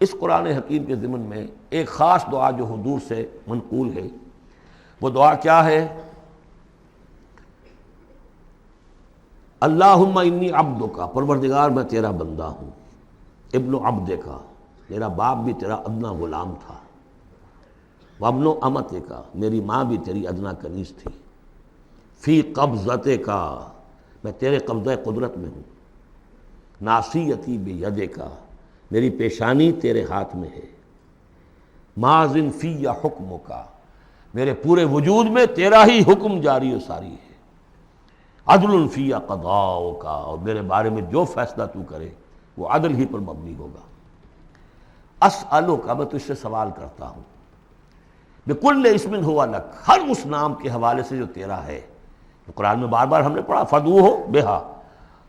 اس قرآن حکیم کے ضمن میں ایک خاص دعا جو حضور سے منقول ہے، وہ دعا کیا ہے؟ اللہم انی عبدک، پروردگار میں تیرا بندہ ہوں، ابن عبدک، میرا باپ بھی تیرا ادنا غلام تھا، وابن امتک، میری ماں بھی تیری ادنا کنیز تھی، فی قبضتک، میں تیرے قبضہ قدرت میں ہوں، ناصیتی بیدک، میری پیشانی تیرے ہاتھ میں ہے، ماضٍ فی حکمک، میرے پورے وجود میں تیرا ہی حکم جاری و ساری ہے، عدل فی قضاؤک، اور میرے بارے میں جو فیصلہ تو کرے وہ عدل ہی پر مبنی ہوگا، اسألک، میں تجھ سے سوال کرتا ہوں، بکل اسم ہوا لک، ہر اس نام کے حوالے سے جو تیرا ہے، قرآن میں بار بار ہم نے پڑھا فدعوہ بہا،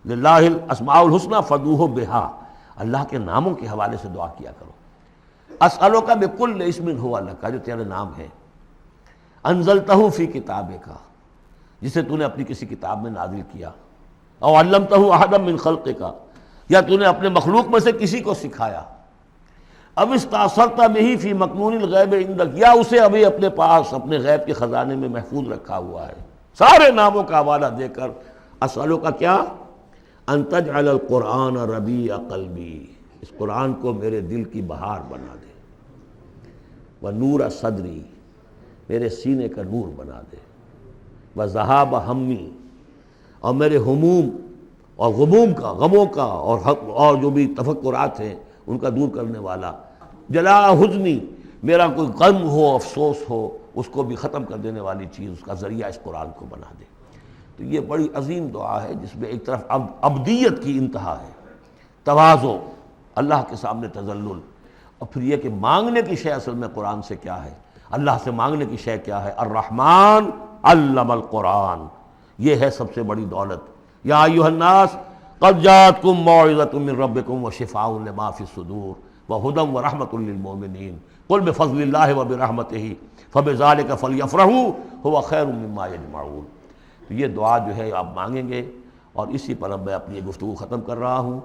للہ الاسماء الحسنی فدعوہ بہا، اللہ کے ناموں کے حوالے سے دعا کیا کرو۔ اسألک بکل اسم ہوا لک، جو تیرے نام ہے، انزلتہ فی کتابک، جسے تو نے اپنی کسی کتاب میں نازل کیا، او علمتہ احدا من خلقک، یا تو نے اپنے مخلوق میں سے کسی کو سکھایا، اب استاثرت بہ فی مکنون الغیب عندک، یا اسے ابھی اپنے پاس اپنے غیب کے خزانے میں محفوظ رکھا ہوا ہے، سارے ناموں کا حوالہ دے کر اسألو کا کیا، ان تجعل القرآن ربیع قلبی، اس قرآن کو میرے دل کی بہار بنا دے، ونور صدری، میرے سینے کا نور بنا دے، وذہاب ہمی، اور میرے ہموم اور غموم کا، غموں کا اور جو بھی تفکرات ہیں ان کا دور کرنے والا، جلا حزنی، میرا کوئی غم ہو افسوس ہو اس کو بھی ختم کر دینے والی چیز، اس کا ذریعہ اس قرآن کو بنا دے۔ تو یہ بڑی عظیم دعا ہے جس میں ایک طرف عبدیت کی انتہا ہے، تواضع، اللہ کے سامنے تذلل، اور پھر یہ کہ مانگنے کی شے اصل میں قرآن سے کیا ہے، اللہ سے مانگنے کی شے کیا ہے، الرحمن علم القرآن، یہ ہے سب سے بڑی دولت۔ یا ایھا الناس قد جاءتکم موعظۃ من ربکم وشفاء لما فی الصدور وہدی ورحمۃ للمؤمنین قل بفضل اللہ وبرحمتہ فبذلک فلیفرحوا ھو خیر مما یجمعون۔ تو یہ دعا جو ہے آپ مانگیں گے، اور اسی پر اب میں اپنی گفتگو ختم کر رہا ہوں۔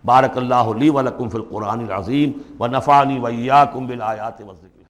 بارک اللہ لی ولکم فی القرآن العظیم ونفعنی وإیاکم بالآیات والذکر